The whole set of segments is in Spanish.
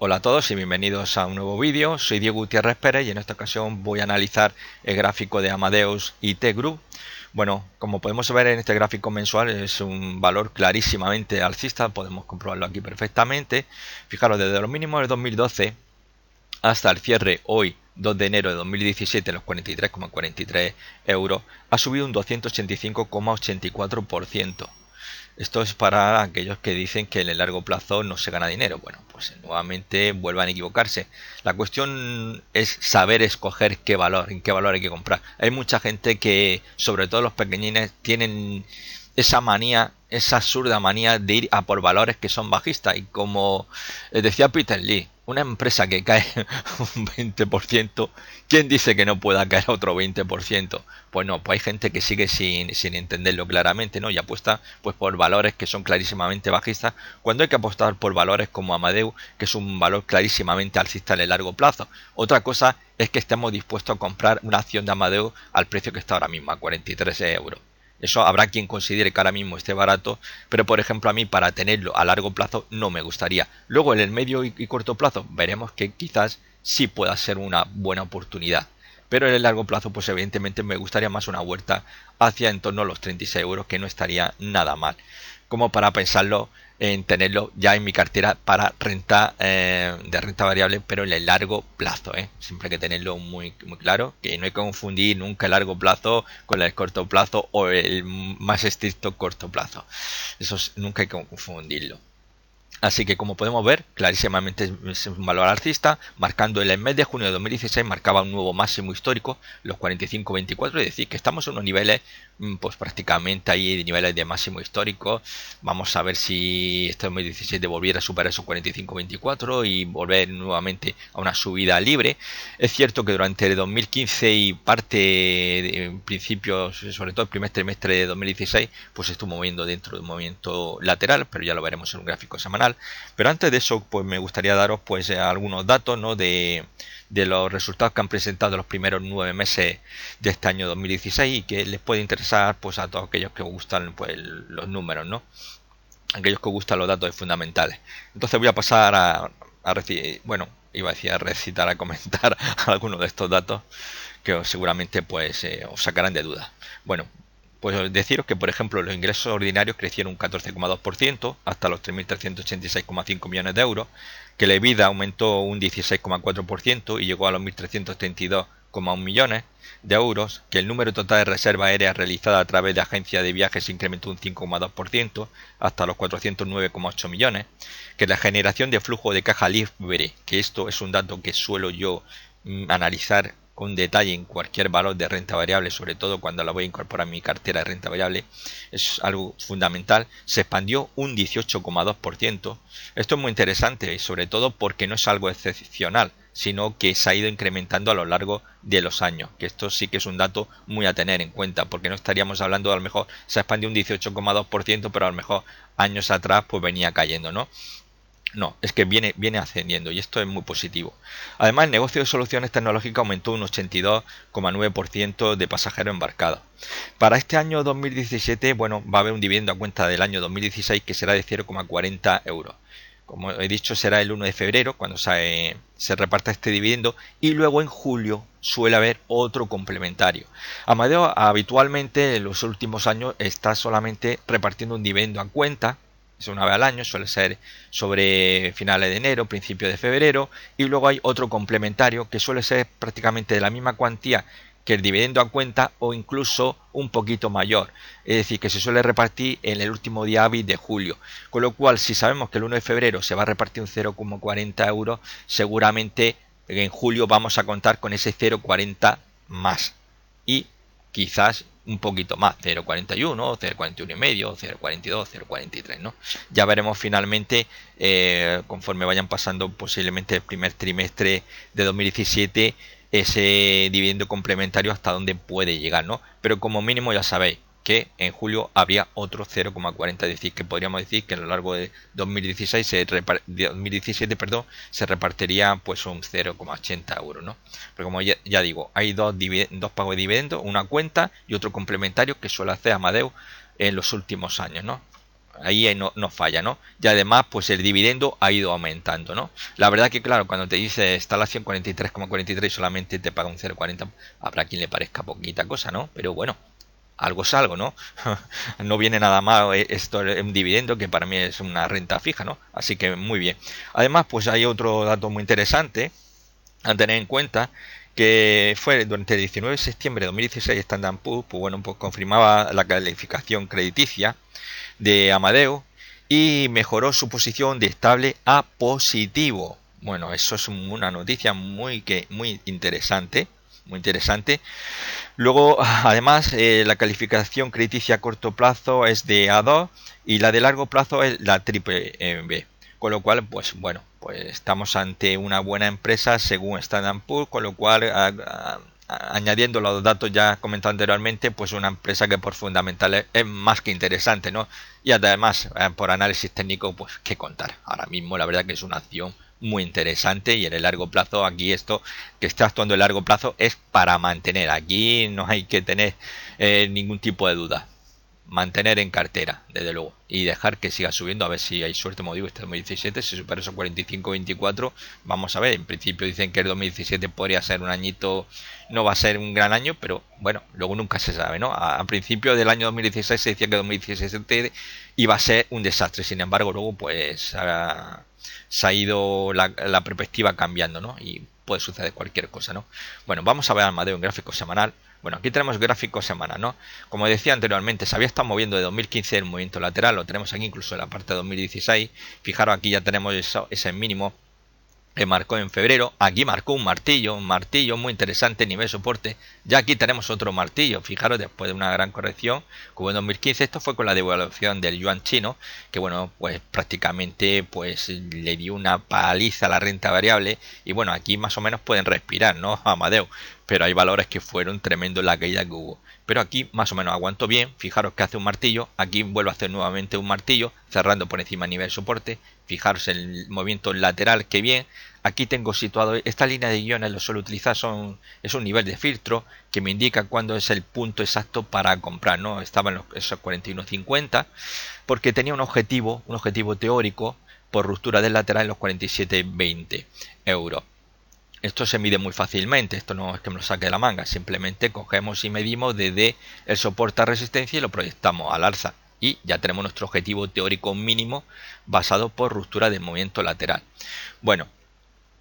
Hola a todos y bienvenidos a un nuevo vídeo. Soy Diego Gutiérrez Pérez y en esta ocasión voy a analizar el gráfico de Amadeus IT Group. Bueno, como podemos ver en este gráfico mensual es un valor clarísimamente alcista, podemos comprobarlo aquí perfectamente. Fijaros, desde los mínimos del 2012 hasta el cierre hoy 2 de enero de 2017 los 43,43 euros ha subido un 285,84%. Esto es para aquellos que dicen que en el largo plazo no se gana dinero. Bueno, pues nuevamente vuelvan a equivocarse. La cuestión es saber escoger qué valor, en qué valor hay que comprar. Hay mucha gente que, sobre todo los pequeñines, tienen esa manía, esa absurda manía de ir a por valores que son bajistas. Y como decía Peter Lee, una empresa que cae un 20%, ¿quién dice que no pueda caer otro 20%? Pues no, pues hay gente que sigue sin entenderlo claramente, ¿no? Y apuesta pues por valores que son clarísimamente bajistas, cuando hay que apostar por valores como Amadeus, que es un valor clarísimamente alcista en el largo plazo. Otra cosa es que estemos dispuestos a comprar una acción de Amadeus al precio que está ahora mismo, a 43 euros. Eso habrá quien considere que ahora mismo esté barato, pero por ejemplo a mí para tenerlo a largo plazo no me gustaría. Luego en el medio y corto plazo veremos que quizás sí pueda ser una buena oportunidad. Pero en el largo plazo pues evidentemente me gustaría más una vuelta hacia en torno a los 36 euros, que no estaría nada mal. Como para pensarlo en tenerlo ya en mi cartera para renta de renta variable, pero en el largo plazo. Siempre hay que tenerlo muy claro, que no hay que confundir nunca el largo plazo con el corto plazo o el más estricto corto plazo. Eso nunca hay que confundirlo. Así que como podemos ver, clarísimamente es un valor alcista, marcando el mes de junio de 2016 marcaba un nuevo máximo histórico, los 45.24, es decir, que estamos en unos niveles pues prácticamente ahí de niveles de máximo histórico. Vamos a ver si este 2017 volviera a superar esos 45.24 y volver nuevamente a una subida libre. Es cierto que durante el 2015 y parte de principios, sobre todo el primer trimestre de 2016, pues estuvo moviendo dentro de un movimiento lateral, pero ya lo veremos en un gráfico semanal. Pero antes de eso, pues me gustaría daros pues algunos datos, ¿no? de los resultados que han presentado los primeros 9 meses de este año 2016 y que les puede interesar pues a todos aquellos que os gustan pues los números, ¿no? Aquellos que os gustan los datos fundamentales. Entonces voy a pasar a bueno, iba a decir a recitar, a comentar algunos de estos datos que seguramente pues os sacarán de dudas. Bueno, pues deciros que, por ejemplo, los ingresos ordinarios crecieron un 14,2% hasta los 3.386,5 millones de euros, que la EBITDA aumentó un 16,4% y llegó a los 1.332,1 millones de euros, que el número total de reservas aéreas realizadas a través de agencias de viajes se incrementó un 5,2% hasta los 409,8 millones, que la generación de flujo de caja libre, que esto es un dato que suelo yo analizar con detalle en cualquier valor de renta variable, sobre todo cuando la voy a incorporar a mi cartera de renta variable, es algo fundamental, se expandió un 18,2%. Esto es muy interesante, sobre todo porque no es algo excepcional, sino que se ha ido incrementando a lo largo de los años, que esto sí que es un dato muy a tener en cuenta, porque no estaríamos hablando de a lo mejor se ha expandido un 18,2%, pero a lo mejor años atrás pues venía cayendo, ¿no? No, es que viene ascendiendo y esto es muy positivo. Además, el negocio de soluciones tecnológicas aumentó un 82,9% de pasajeros embarcados. Para este año 2017, bueno, va a haber un dividendo a cuenta del año 2016 que será de 0,40 euros. Como he dicho, será el 1 de febrero cuando se reparta este dividendo y luego en julio suele haber otro complementario. Amadeo habitualmente en los últimos años está solamente repartiendo un dividendo a cuenta, es una vez al año, suele ser sobre finales de enero, principio de febrero, y luego hay otro complementario que suele ser prácticamente de la misma cuantía que el dividendo a cuenta o incluso un poquito mayor, es decir, que se suele repartir en el último día hábil de julio, con lo cual si sabemos que el 1 de febrero se va a repartir un 0,40 euros, seguramente en julio vamos a contar con ese 0,40 más y quizás un poquito más, 0,41, 0,41 y medio, 0,42, 0,43, ¿no? Ya veremos finalmente conforme vayan pasando posiblemente el primer trimestre de 2017 ese dividendo complementario hasta dónde puede llegar, ¿no? Pero como mínimo ya sabéis que en julio habría otro 0,40, es decir, que podríamos decir que a lo largo de 2017 se repartiría pues un 0,80 euros, ¿no? Pero como ya digo, hay dos pagos de dividendos, una cuenta y otro complementario que suele hacer Amadeus en los últimos años, ¿no? ahí no falla, ¿no? Y además, pues el dividendo ha ido aumentando, ¿no? La verdad que, claro, cuando te dice está la acción 43,43 y solamente te paga un 0,40, habrá quien le parezca poquita cosa, ¿no? Pero bueno, algo es algo, ¿no? No viene nada mal esto es un dividendo que para mí es una renta fija, ¿no? Así que muy bien. Además, pues hay otro dato muy interesante a tener en cuenta que fue durante el 19 de septiembre de 2016 Standard Poor's, pues bueno, pues confirmaba la calificación crediticia de Amadeus y mejoró su posición de estable a positivo. Bueno, eso es una noticia muy interesante, muy interesante. Luego, además, la calificación crediticia a corto plazo es de A2 y la de largo plazo es la triple B. Con lo cual, pues bueno, pues estamos ante una buena empresa según Standard Poor's, con lo cual, añadiendo los datos ya comentados anteriormente, pues una empresa que por fundamentales es más que interesante, ¿no? Y además, por análisis técnico, pues qué contar. Ahora mismo la verdad que es una acción muy interesante y en el largo plazo aquí esto que está actuando en largo plazo es para mantener. Aquí no hay que tener ningún tipo de duda. Mantener en cartera, desde luego, y dejar que siga subiendo, a ver si hay suerte, como digo, este 2017, si supera esos 45-24, vamos a ver, en principio dicen que el 2017 podría ser un añito, no va a ser un gran año, pero bueno, luego nunca se sabe, ¿no? A principio del año 2016 se decía que 2017 iba a ser un desastre, sin embargo, luego pues se ha ido la perspectiva cambiando, ¿no? Y puede suceder cualquier cosa, ¿no? Bueno, vamos a ver al Amadeo en gráfico semanal. Bueno, aquí tenemos gráfico semanal, ¿no? Como decía anteriormente, se había estado moviendo de 2015 el movimiento lateral, lo tenemos aquí incluso en la parte de 2016. Fijaros, aquí ya tenemos ese mínimo que marcó en febrero. Aquí marcó un martillo muy interesante, nivel soporte. Ya aquí tenemos otro martillo, fijaros, después de una gran corrección como en 2015. Esto fue con la devaluación del yuan chino, que bueno, pues prácticamente pues le dio una paliza a la renta variable. Y bueno, aquí más o menos pueden respirar, ¿no? Amadeo, pero hay valores que fueron tremendos la caída que hubo. Pero aquí más o menos aguantó bien. Fijaros que hace un martillo, aquí vuelve a hacer nuevamente un martillo, cerrando por encima a nivel soporte. Fijaros el movimiento lateral, que bien. Aquí tengo situado esta línea de guiones, lo suelo utilizar, es un nivel de filtro que me indica cuándo es el punto exacto para comprar, ¿no? Estaba en esos 41.50 porque tenía un objetivo teórico por ruptura del lateral en los 47.20 euros. Esto se mide muy fácilmente, esto no es que me lo saque de la manga, simplemente cogemos y medimos desde el soporte a resistencia y lo proyectamos al alza. Y ya tenemos nuestro objetivo teórico mínimo basado por ruptura del movimiento lateral. Bueno,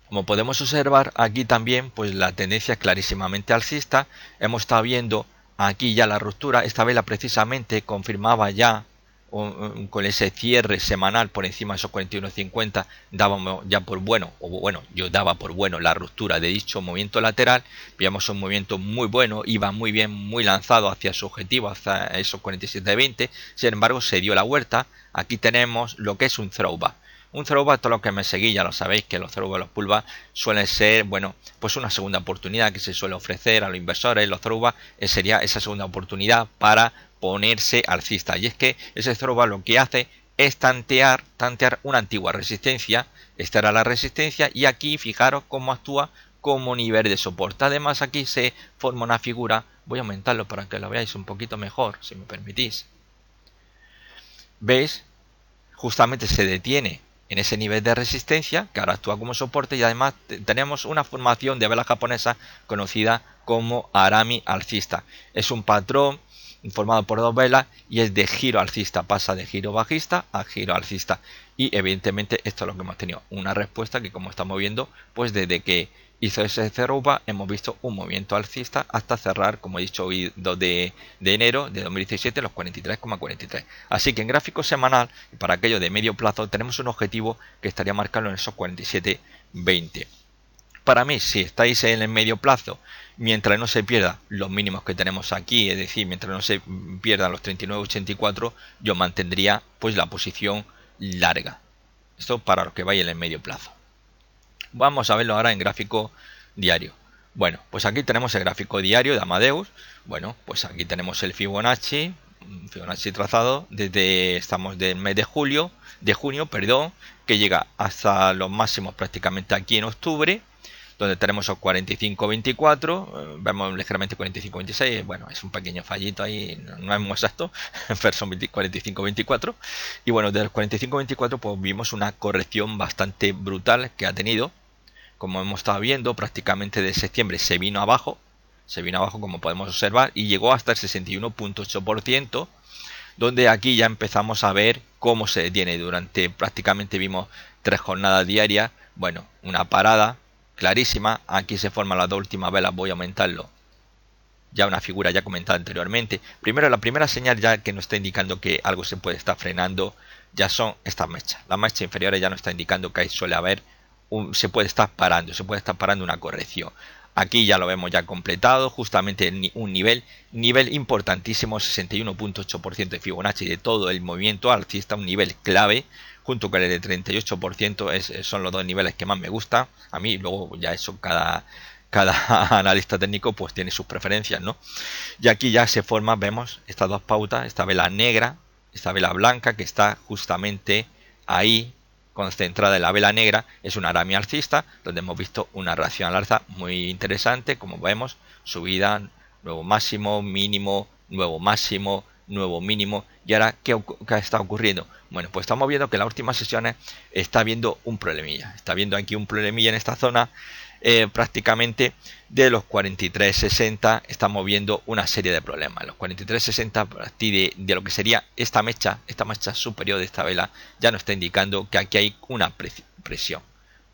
como podemos observar aquí también, pues la tendencia es clarísimamente alcista. Hemos estado viendo aquí ya la ruptura, esta vela precisamente confirmaba ya con ese cierre semanal por encima de esos 41.50, dábamos ya por bueno, o bueno, yo daba por bueno la ruptura de dicho movimiento lateral. Veíamos un movimiento muy bueno, iba muy bien, muy lanzado hacia su objetivo, hacia esos 47.20. Sin embargo, se dio la vuelta. Aquí tenemos lo que es un throwback. Un throwback, todo lo que me seguís ya lo sabéis, que los throwback, los pullback suelen ser, bueno, pues una segunda oportunidad que se suele ofrecer a los inversores. Los throwback sería esa segunda oportunidad para ponerse alcista. Y es que ese throwback lo que hace es tantear una antigua resistencia. Esta era la resistencia y aquí fijaros cómo actúa como nivel de soporte. Además aquí se forma una figura, voy a aumentarlo para que lo veáis un poquito mejor, si me permitís. ¿Veis? Justamente se detiene en ese nivel de resistencia que ahora actúa como soporte y además tenemos una formación de vela japonesa conocida como Arami alcista. Es un patrón formado por dos velas y es de giro alcista, pasa de giro bajista a giro alcista y evidentemente esto es lo que hemos tenido, una respuesta que como estamos viendo pues desde que hizo ese throwback hemos visto un movimiento alcista hasta cerrar, como he dicho, hoy 2 de enero de 2017 los 43,43. Así que en gráfico semanal, para aquello de medio plazo, tenemos un objetivo que estaría marcado en esos 47.20. Para mí, si estáis en el medio plazo, mientras no se pierda los mínimos que tenemos aquí, es decir, mientras no se pierdan los 39,84, yo mantendría pues la posición larga. Esto para los que vayan en el medio plazo. Vamos a verlo ahora en gráfico diario. Bueno, pues aquí tenemos el gráfico diario de Amadeus. Bueno, pues aquí tenemos el Fibonacci trazado estamos del mes de junio, perdón, que llega hasta los máximos prácticamente aquí en octubre. donde tenemos esos 45-24, vemos ligeramente 45-26, bueno, es un pequeño fallito ahí, no es muy exacto, pero son 45-24, y bueno, de los 45-24 pues vimos una corrección bastante brutal que ha tenido, como hemos estado viendo, prácticamente de septiembre se vino abajo como podemos observar, y llegó hasta el 61.8%, donde aquí ya empezamos a ver cómo se detiene. Durante prácticamente vimos 3 jornadas diarias, bueno, una parada clarísima, aquí se forman las dos últimas velas, voy a aumentarlo, ya una figura ya comentada anteriormente. Primero, la primera señal ya que nos está indicando que algo se puede estar frenando, ya son estas mechas. Las mechas inferiores ya nos está indicando que ahí suele haber, se puede estar parando una corrección. Aquí ya lo vemos ya completado, justamente un nivel importantísimo, 61.8% de Fibonacci de todo el movimiento alcista, un nivel clave, junto con el de 38%, son los dos niveles que más me gustan. A mí luego ya eso cada analista técnico pues tiene sus preferencias, ¿no? Y aquí ya se forma, vemos estas dos pautas, esta vela negra, esta vela blanca que está justamente ahí concentrada en la vela negra, es una aramia alcista donde hemos visto una reacción al alza muy interesante, como vemos, subida, nuevo máximo, mínimo, nuevo máximo, nuevo mínimo. Y ahora, ¿qué está ocurriendo? Bueno, pues estamos viendo que en las últimas sesiones está habiendo un problemilla, está viendo aquí un problemilla en esta zona. Prácticamente de los 43.60 estamos viendo una serie de problemas. Los 43.60 a partir de lo que sería esta mecha superior de esta vela ya nos está indicando que aquí hay una presión.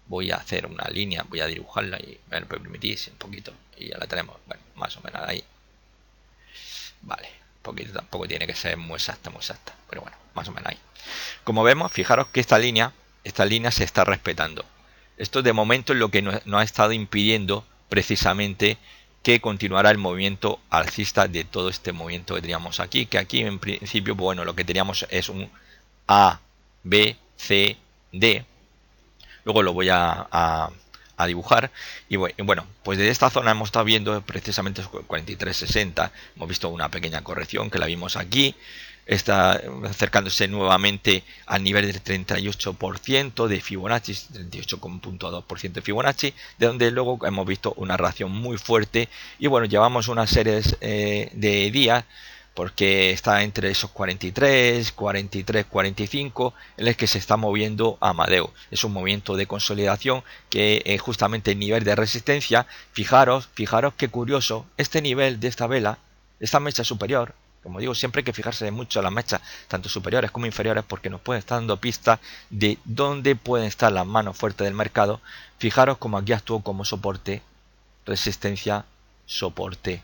Voy a hacer una línea, voy a dibujarla y me lo permitís un poquito y ya la tenemos, bueno, más o menos ahí. Vale, poquito, tampoco tiene que ser muy exacta, pero bueno, más o menos ahí. Como vemos, fijaros que esta línea se está respetando. Esto de momento es lo que nos ha estado impidiendo precisamente que continuara el movimiento alcista de todo este movimiento que teníamos aquí, que aquí en principio, bueno, lo que teníamos es un A, B, C, D. Luego lo voy a dibujar y bueno, pues desde esta zona hemos estado viendo precisamente 43.60, hemos visto una pequeña corrección que la vimos aquí, está acercándose nuevamente al nivel del 38% de Fibonacci, 38,2% de Fibonacci, de donde luego hemos visto una reacción muy fuerte y bueno, llevamos una serie de días porque está entre esos 43, 45 en el que se está moviendo Amadeo. Es un movimiento de consolidación que justamente el nivel de resistencia, fijaros qué curioso, este nivel de esta vela, esta mecha superior, como digo, siempre hay que fijarse mucho en las mechas, tanto superiores como inferiores, porque nos pueden estar dando pistas de dónde pueden estar las manos fuertes del mercado. Fijaros como aquí actuó como soporte, resistencia, soporte,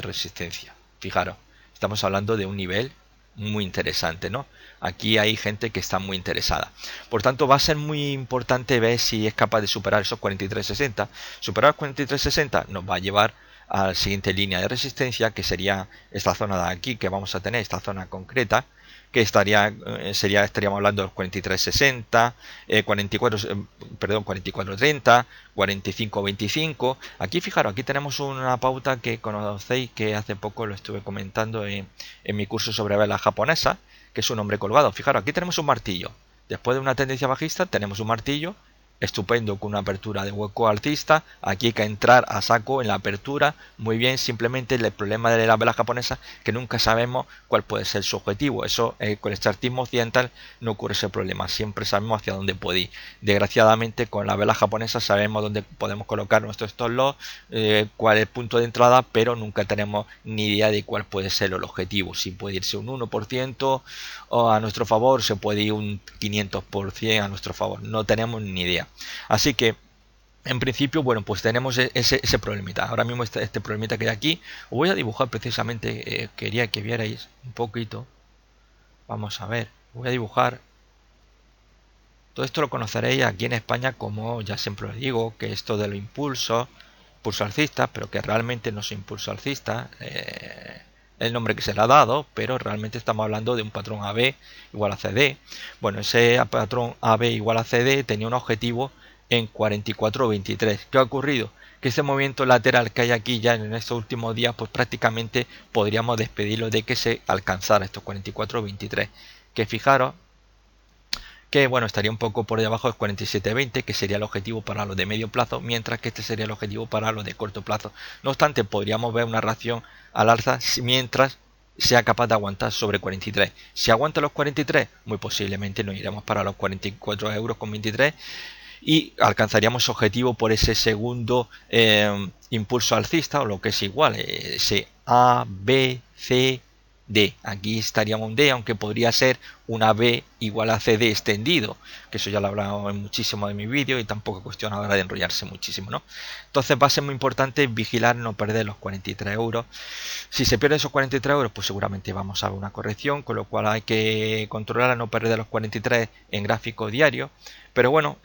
resistencia. Fijaros, estamos hablando de un nivel muy interesante, ¿no? Aquí hay gente que está muy interesada. Por tanto, va a ser muy importante ver si es capaz de superar esos 43.60. Superar 43.60 nos va a llevar a la siguiente línea de resistencia, que sería esta zona de aquí, que vamos a tener, esta zona concreta, que estaríamos hablando de los 43.60, 44.30, 45.25. Aquí fijaros, aquí tenemos una pauta que conocéis, que hace poco lo estuve comentando en mi curso sobre velas japonesas, que es un hombre colgado. Fijaros, aquí tenemos un martillo. Después de una tendencia bajista tenemos un martillo estupendo con una apertura de hueco alcista. Aquí hay que entrar a saco en la apertura, muy bien. Simplemente el problema de la vela japonesa que nunca sabemos cuál puede ser su objetivo. Eso con el chartismo occidental no ocurre ese problema, siempre sabemos hacia dónde puede ir. Desgraciadamente con la vela japonesa sabemos dónde podemos colocar nuestro stop loss, cuál es el punto de entrada, pero nunca tenemos ni idea de cuál puede ser el objetivo. Si puede irse un 1% o a nuestro favor, se puede ir un 500% a nuestro favor, no tenemos ni idea. Así que en principio, bueno, pues tenemos ese problemita. Ahora mismo este problemita que hay aquí, os voy a dibujar precisamente, quería que vierais un poquito. Vamos a ver, voy a dibujar. Todo esto lo conoceréis aquí en España como, ya siempre os digo, que esto de los impulso alcista, pero que realmente no es impulso alcista, el nombre que se le ha dado, pero realmente estamos hablando de un patrón AB igual a CD. Bueno, ese patrón AB igual a CD tenía un objetivo en 44.23. ¿Qué ha ocurrido? Que este movimiento lateral que hay aquí ya en estos últimos días, pues prácticamente podríamos despedirlo de que se alcanzara estos 44.23. Que fijaros que bueno, estaría un poco por debajo de 47.20, que sería el objetivo para los de medio plazo, mientras que este sería el objetivo para los de corto plazo. No obstante, podríamos ver una reacción al alza mientras sea capaz de aguantar sobre 43. Si aguanta los 43, muy posiblemente nos iremos para los 44,23 € y alcanzaríamos objetivo por ese segundo impulso alcista, o lo que es igual, ese A, B, C, D. Aquí estaríamos un D, aunque podría ser una B igual a CD extendido, que eso ya lo he hablado en muchísimo de mis vídeos y tampoco es cuestión ahora de enrollarse muchísimo, ¿no? Entonces va a ser muy importante vigilar no perder los 43 €. Si se pierden esos 43 €, pues seguramente vamos a ver una corrección, con lo cual hay que controlar a no perder los 43 en gráfico diario. Pero bueno,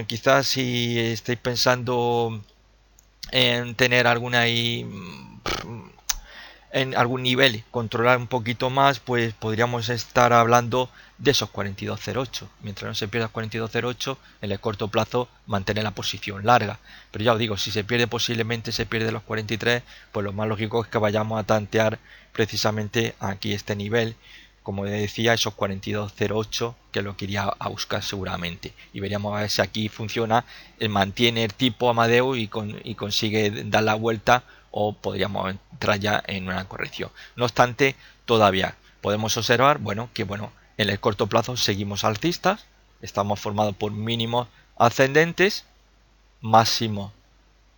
quizás si estáis pensando en tener alguna en algún nivel, controlar un poquito más, pues podríamos estar hablando de esos 42,08. Mientras no se pierda 42,08, en el corto plazo mantener la posición larga. Pero ya os digo, si se pierde, posiblemente se pierde los 43, pues lo más lógico es que vayamos a tantear precisamente aquí este nivel, como decía, esos 42,08, que es lo que iría a buscar seguramente. Y veríamos a ver si aquí funciona, mantiene el tipo Amadeus y consigue dar la vuelta, o podríamos entrar ya en una corrección. No obstante, todavía podemos observar, que en el corto plazo seguimos alcistas, estamos formados por mínimos ascendentes, máximo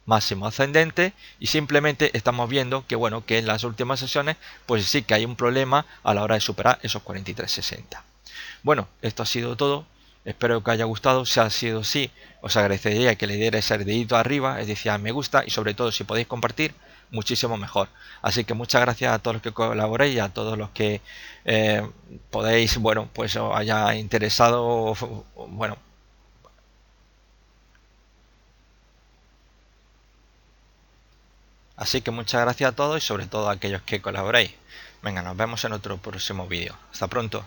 ascendente, y simplemente estamos viendo que en las últimas sesiones pues sí que hay un problema a la hora de superar esos 43,60. Bueno, esto ha sido todo. Espero que os haya gustado. Si ha sido así, os agradecería que le dierais el dedito arriba, es decir, a me gusta, y sobre todo si podéis compartir, muchísimo mejor. Así que muchas gracias a todos los que colaboréis y a todos los que podéis, pues os haya interesado, así que muchas gracias a todos y sobre todo a aquellos que colaboréis. Venga, nos vemos en otro próximo vídeo. Hasta pronto.